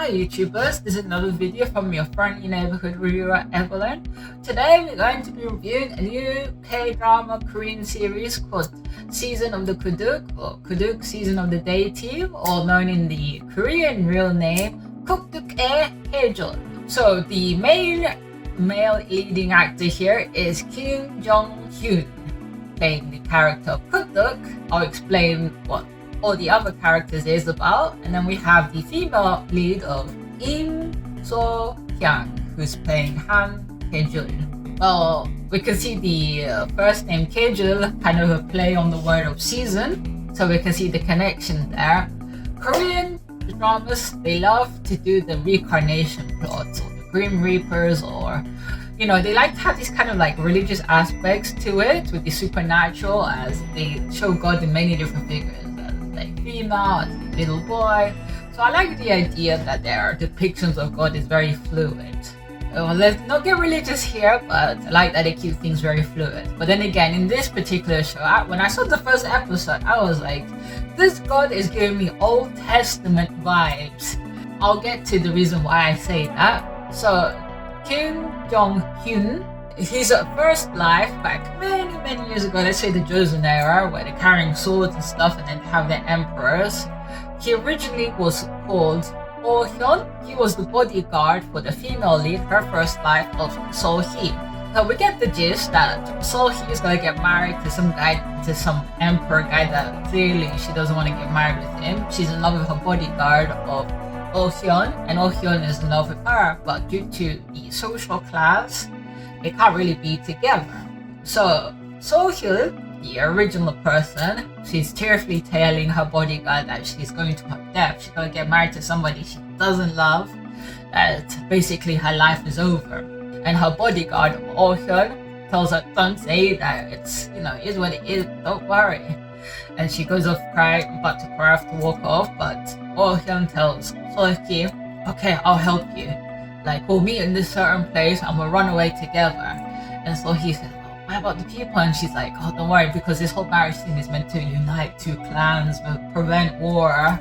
YouTubers, this is another video from your friendly neighborhood reviewer Evelyn. Today we're going to be reviewing a new K-drama Korean series called Season of the Kokdu Season of the Deity, or known in the Korean real name Kokdu Season. So the main male leading actor here is Jung-Hyun, playing the character of Kokdu. I'll explain what all the other characters is about, and then we have the female lead of Soo-Hyang, who's playing Han Tae-jun. Well, we can see the first name Tae-jun, kind of a play on the word of season, so we can see the connection there. Korean dramas, they love to do the reincarnation plots, or the Grim Reapers, or they like to have these kind of like religious aspects to it with the supernatural, as they show God in many different figures. Like female, little boy. So I like the idea that their depictions of God is very fluid. Well, let's not get religious here, but I like that they keep things very fluid. But then again, in this particular show, when I saw the first episode, I was like, this God is giving me Old Testament vibes. I'll get to the reason why I say that. So Kim Jung-Hyun, his first life back many years ago, let's say the Joseon era, where they're carrying swords and stuff and then have their emperors. He originally was called Oh-Hyun. He was the bodyguard for the female lead, her first life of So-Hee. So we get the gist that So-Hee is gonna get married to some guy, to some emperor guy that clearly she doesn't want to get married with him. She's in love with her bodyguard of Oh-Hyun, and Oh-Hyun is in love with her, but due to the social class, they can't really be together. So So-Hyun, the original person, she's tearfully telling her bodyguard that she's going to her death. She's going to get married to somebody she doesn't love, that basically her life is over. And her bodyguard, Oh-Hyun, tells her, don't say that, it's, is what it is, don't worry. And she goes off crying, about to cry off to walk off, but Oh-Hyun tells So-Hee, okay, I'll help you. Like, we'll meet in this certain place and we'll run away together. And so he says, oh, what about the people? And she's like, oh, don't worry, because this whole marriage thing is meant to unite two clans, prevent war.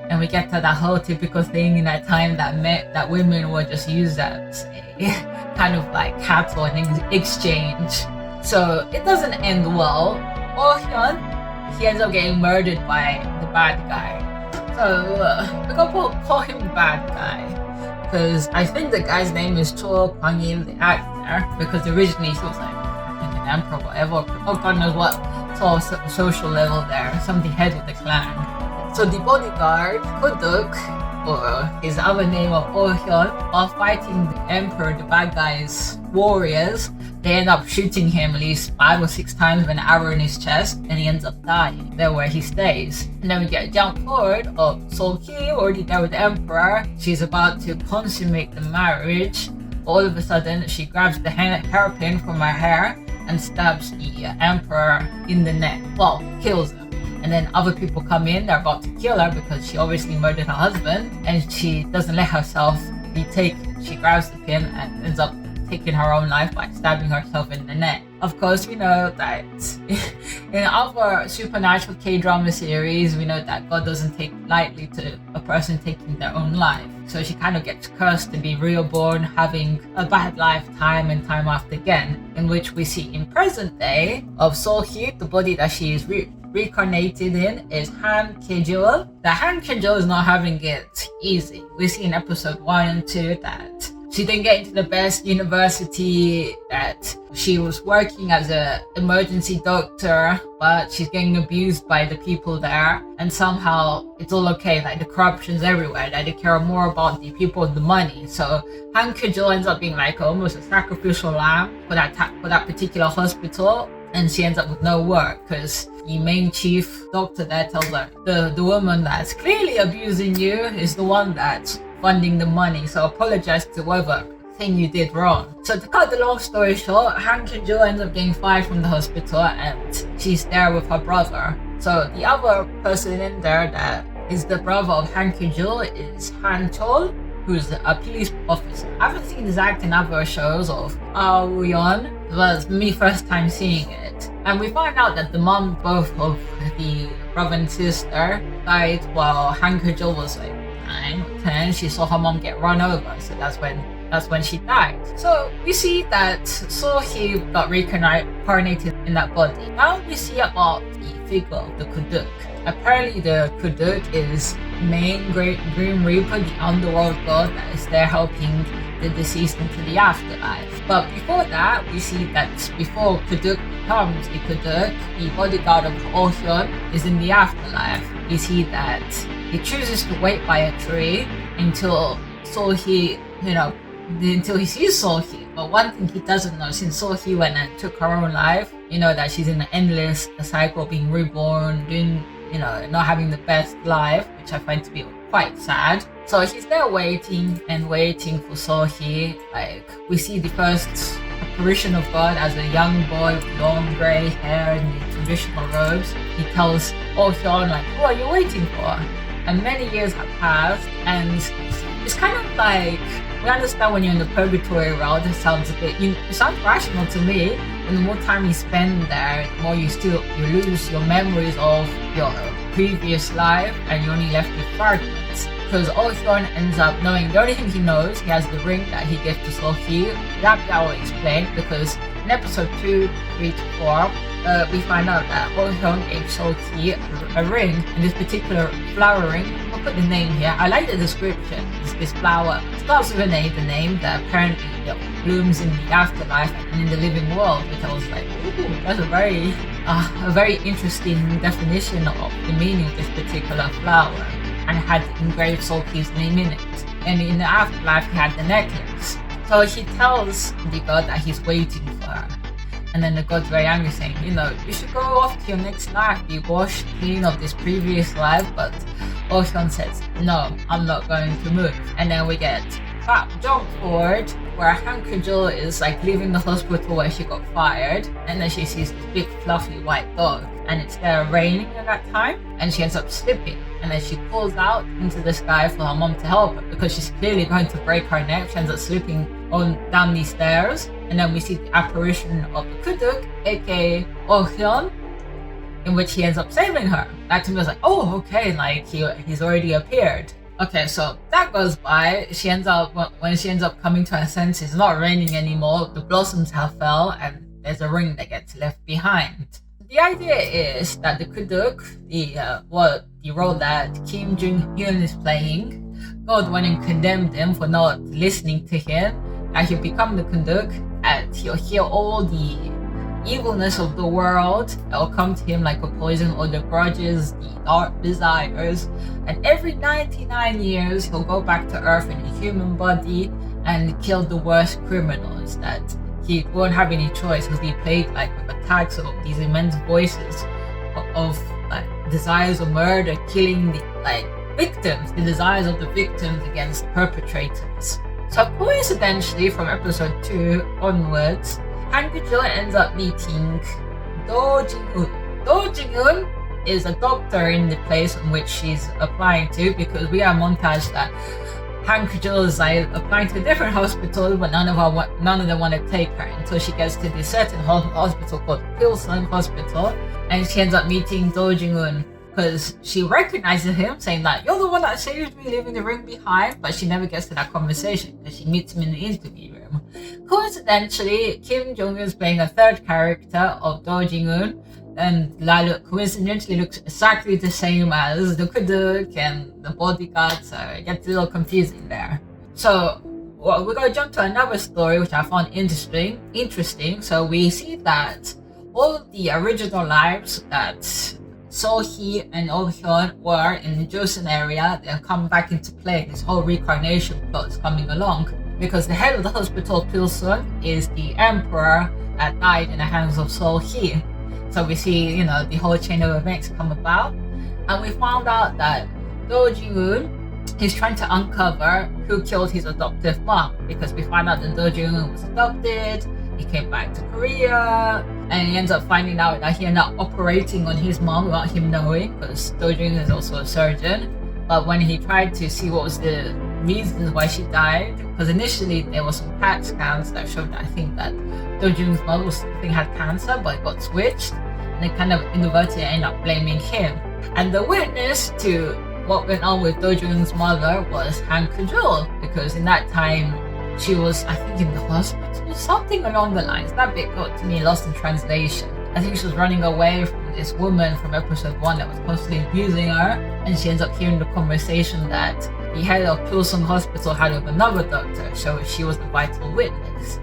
And we get to that whole typical thing in that time that women were just used as a kind of like cattle in exchange. So it doesn't end well. Oh-Hyun, he ends up getting murdered by the bad guy. So we're gonna call him the bad guy, because I think the guy's name is Cho Kwang-il, the actor, because originally he was like, I think an emperor, whatever, oh god knows what, social level there, something head with the clan. So the bodyguard, Koduk, or his other name of Oh-Hyun, while fighting the emperor, the bad guy's warriors, they end up shooting him at least 5 or 6 times with an arrow in his chest, and he ends up dying there where he stays. And then we get a jump forward of So-Hee, already there with the emperor. She's about to consummate the marriage. All of a sudden, she grabs the hairpin from her hair and stabs the emperor in the neck. Well, kills him. And then other people come in, they're about to kill her because she obviously murdered her husband, and she doesn't let herself be taken. She grabs the pin and ends up taking her own life by stabbing herself in the neck. Of course, we know that in other supernatural K-drama series, we know that God doesn't take lightly to a person taking their own life. So she kind of gets cursed to be reborn, having a bad life time and time after again, in which we see in present day of So-Hee, the body that she is reincarnated in is Han Tae-jun. The Han Tae-jun is not having it easy. We see in episode 1 and 2 that she didn't get into the best university, that she was working as an emergency doctor, but she's getting abused by the people there, and somehow it's all okay, like the corruption's everywhere, that they care more about the people and the money. So Han Tae-jun ends up being like almost a sacrificial lamb for that particular hospital, and she ends up with no work because the main chief doctor there tells her the woman that's clearly abusing you is the one that's funding the money, so apologize to whatever thing you did wrong. So to cut the long story short, Han Tae-jun ends up getting fired from the hospital, and she's there with her brother. So the other person in there that is the brother of Han Tae-jun is Han Chol, who's a police officer. I haven't seen his act in other shows of Aoyeon. It was me first time seeing it. And we find out that the mom both of the brother and sister died while Han Tae-jun was like 9 or 10, she saw her mom get run over, so that's when she died. So we see that So-Hee got reincarnated in that body. Now we see about the figure of the Kuduk. Apparently the Kuduk is main great Grim Reaper, the underworld god that is there helping the deceased into the afterlife. But before that, we see that before Kuduk becomes the Kuduk, the bodyguard of Oh-Hyun is in the afterlife. We see that he chooses to wait by a tree until So-Hee, until he sees So-Hee. But one thing he doesn't know, since So-Hee went and took her own life, that she's in an endless cycle of being reborn, doing, not having the best life, which I find to be quite sad. So he's there waiting for So-Hee. We see the first apparition of God as a young boy with long grey hair in the traditional robes. He tells Oh-Hyun, who are you waiting for? And many years have passed, and it's kind of like, we understand when you're in the purgatory world, it sounds a bit, it sounds rational to me, and the more time you spend there, the more you lose your memories of your previous life, and you're only left with fragments. Because Oh-Hyun ends up knowing, the only thing he knows, he has the ring that he gave to So-Hee. That I will explain, because in episode 2, 3 to 4, we find out that Oh-Hyun gave So-Hee a ring, and this particular flower ring, I'll put the name here, I like the description. It's this flower, it starts with the name that apparently blooms in the afterlife and in the living world, which I was like, ooh, that's a very interesting definition of the meaning of this particular flower, and it had engraved So-Hee's name in it. And in the afterlife, he had the necklace. So he tells the god that he's waiting for her. And then the god's very angry, saying, you should go off to your next life, be washed clean of this previous life. But Oh-Hyun says, no, I'm not going to move. And then we get jump forward, where Han Kujul is leaving the hospital where she got fired, and then she sees this big fluffy white dog, and it's there raining at that time, and she ends up slipping, and then she pulls out into the sky for her mom to help her, because she's clearly going to break her neck. She ends up slipping down these stairs, and then we see the apparition of the Kuduk, aka Oh-Hyun, in which he ends up saving her. That to me was like, oh, okay, he's already appeared. Okay, so that goes by. When she ends up coming to her senses, it's not raining anymore, the blossoms have fell, and there's a ring that gets left behind. The idea is that the Kuduk, the role that Kim Jung-Hyun is playing, God went and condemned him for not listening to him, and he'll become the Kuduk, and he'll hear all the evilness of the world that will come to him like a poison, or the grudges, the dark desires, and every 99 years he'll go back to Earth in a human body and kill the worst criminals. That he won't have any choice. He'll be plagued with attacks of these immense voices of desires of murder, killing the victims, the desires of the victims against perpetrators. So coincidentally, from episode 2 onwards, Han Kujul ends up meeting Do Jing-un. Do Jing-un is a doctor in the place in which she's applying to, because we are montage that Han Kujul is applying to a different hospital, but none of them want to take her until she gets to this certain hospital called Pilsen Hospital, and she ends up meeting Do Jing-un because she recognizes him, saying that you're the one that saved me, leaving the ring behind, but she never gets to that conversation because she meets him in the interview room. Coincidentally, Kim Jong-un is playing a third character of Do Jing-un, and Lalo coincidentally looks exactly the same as the Kuduk and the bodyguard, so it gets a little confusing there. So we're going to jump to another story which I found interesting. So we see that all of the original lives that So-Hee and Oh-Hyun were in the Joseon area, they'll come back into play. This whole reincarnation plot is coming along, because the head of the hospital, Pilsun, is the emperor that died in the hands of So-Hee. So we see, the whole chain of events come about, and we found out that Do Jing-un is trying to uncover who killed his adoptive mom, because we find out that Do Jing-un was adopted. He came back to Korea, and he ends up finding out that he ended up operating on his mom without him knowing, because Do Jing is also a surgeon. But when he tried to see what was the reasons why she died, because initially there were some PAT scans that showed that I think that Do Jing's mom had cancer, but it got switched, and they kind of inadvertently ended up blaming him. And the witness to what went on with Do Jung's mother was Han Kajol, because in that time she was, I think, in the hospital, something along the lines. That bit got to me lost in translation. I think she was running away from this woman from episode 1 that was constantly abusing her, and she ends up hearing the conversation that the head of Pilsung Hospital had with another doctor, so she was the vital witness.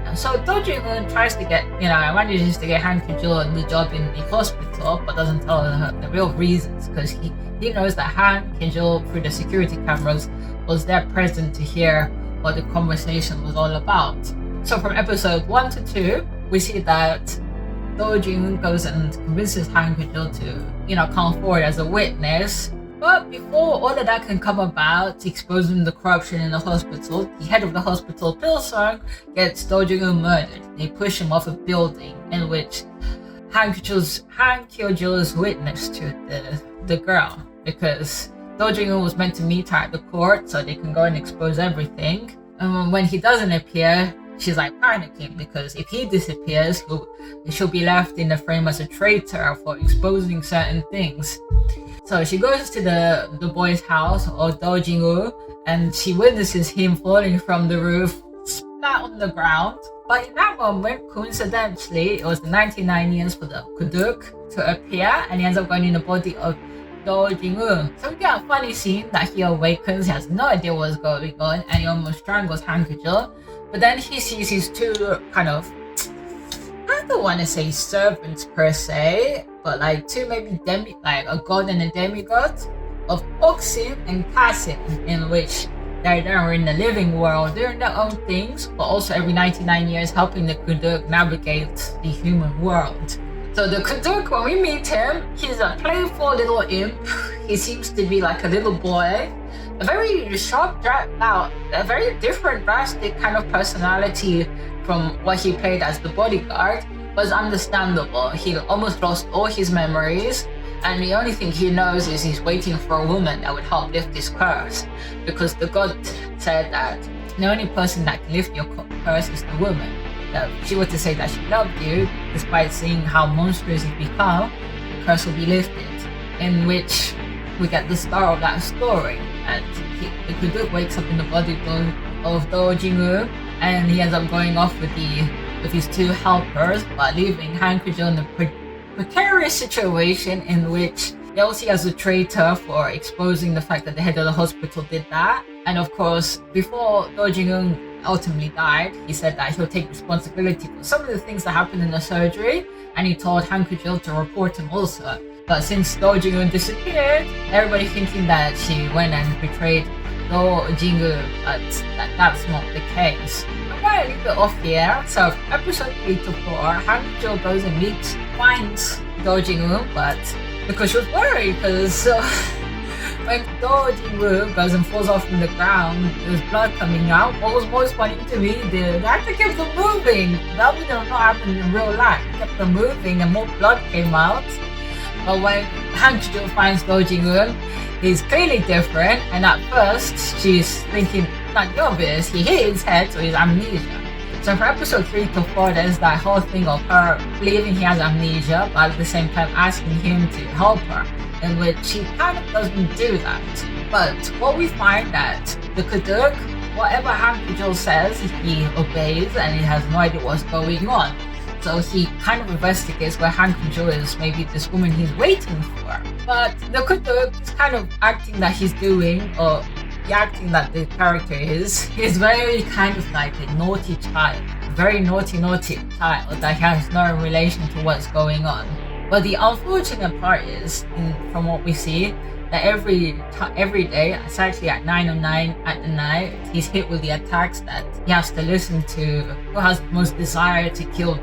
And so Do Jung tries to get, manages to get Han Kajol the job in the hospital, but doesn't tell her the real reasons, because he knows that Han Kajol, through the security cameras, was there present to hear what the conversation was all about. So from episode 1 to 2, we see that Do Jung goes and convinces Han Kajol to, come forward as a witness. But before all of that can come about, exposing the corruption in the hospital, the head of the hospital, Pilsung, gets Do Jung murdered. They push him off a building in which Han Kyo-jil's witness to the girl, because Do Jung was meant to meet her at the court so they can go and expose everything. And when he doesn't appear, she's like panicking, because if he disappears, she'll be left in the frame as a traitor for exposing certain things. So she goes to the boy's house, or Do Jing-woo, and she witnesses him falling from the roof, splat on the ground. But in that moment, coincidentally, it was the 99 years for the Kuduk to appear, and he ends up going in the body of Do Jing-woo. So we get a funny scene that he awakens, he has no idea what's going on, and he almost strangles Han Kajol. But then he sees his two kind of, I don't want to say servants per se, but like two maybe like a god and a demigod, of Oksin and Kasin, in which they're in the living world, doing their own things, but also every 99 years helping the Kuduk navigate the human world. So the Kuduk, when we meet him, he's a playful little imp. He seems to be like a little boy. A very sharp, a very different, drastic kind of personality from what he played as the bodyguard, was understandable. He almost lost all his memories, and the only thing he knows is he's waiting for a woman that would help lift his curse, because the god said that the only person that can lift your curse is the woman. That if she were to say that she loved you, despite seeing how monstrous you've become, the curse will be lifted, in which we get the star of that story. And the Kuduk wakes up in the body of Do Jing-woo, and he ends up going off with his two helpers, but leaving Han Kajol in a precarious situation in which they all see as a traitor for exposing the fact that the head of the hospital did that. And of course, before Do Jing-woo ultimately died, he said that he'll take responsibility for some of the things that happened in the surgery, and he told Han Kajol to report him also. But since Do Jing-woo disappeared, everybody thinking that she went and betrayed Do Jing-woo, but that's not the case. I'm going to leave it off here. So from episode 3 to 4, Han Kajol goes and finds Do Jing-woo, but because she was worried, because when Do Jing-woo goes and falls off from the ground, there's blood coming out. What was most funny to me, the actor kept them moving. That would not happen in real life. He kept them moving and more blood came out. But when Han Kajol finds Do Jing-woo, he's clearly different, and at first she's thinking, not obvious, he hit his head, so he's amnesia. So for episode 3 to 4, there's that whole thing of her believing he has amnesia, but at the same time asking him to help her, in which he kind of doesn't do that. But what we find that the Kuduk, whatever Han Kajol says, he obeys, and he has no idea what's going on. So he kind of investigates where Han Kajol is, maybe this woman he's waiting for. But the Kuduk is kind of acting that he's doing, or the acting that the character is very kind of like a naughty child. Very naughty child that has no relation to what's going on. But the unfortunate part is, from what we see, that every day, it's actually at 9:09 at the night, he's hit with the attacks that he has to listen to who has the most desire to kill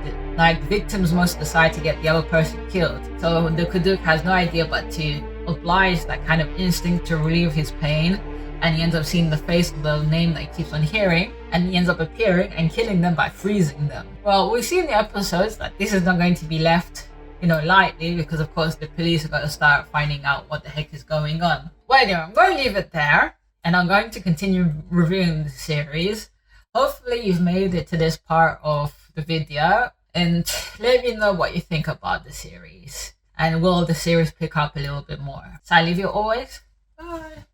victims most desire to get the other person killed. So the Kuduk has no idea but to oblige that kind of instinct to relieve his pain, and he ends up seeing the face of the name that he keeps on hearing, and he ends up appearing and killing them by freezing them. Well, we see in the episodes that this is not going to be left lightly, because of course the police are going to start finding out what the heck is going on. Well, anyway, I'm going to leave it there, and I'm going to continue reviewing the series. Hopefully you've made it to this part of the video, and let me know what you think about the series, and will the series pick up a little bit more. So I leave you always Bye.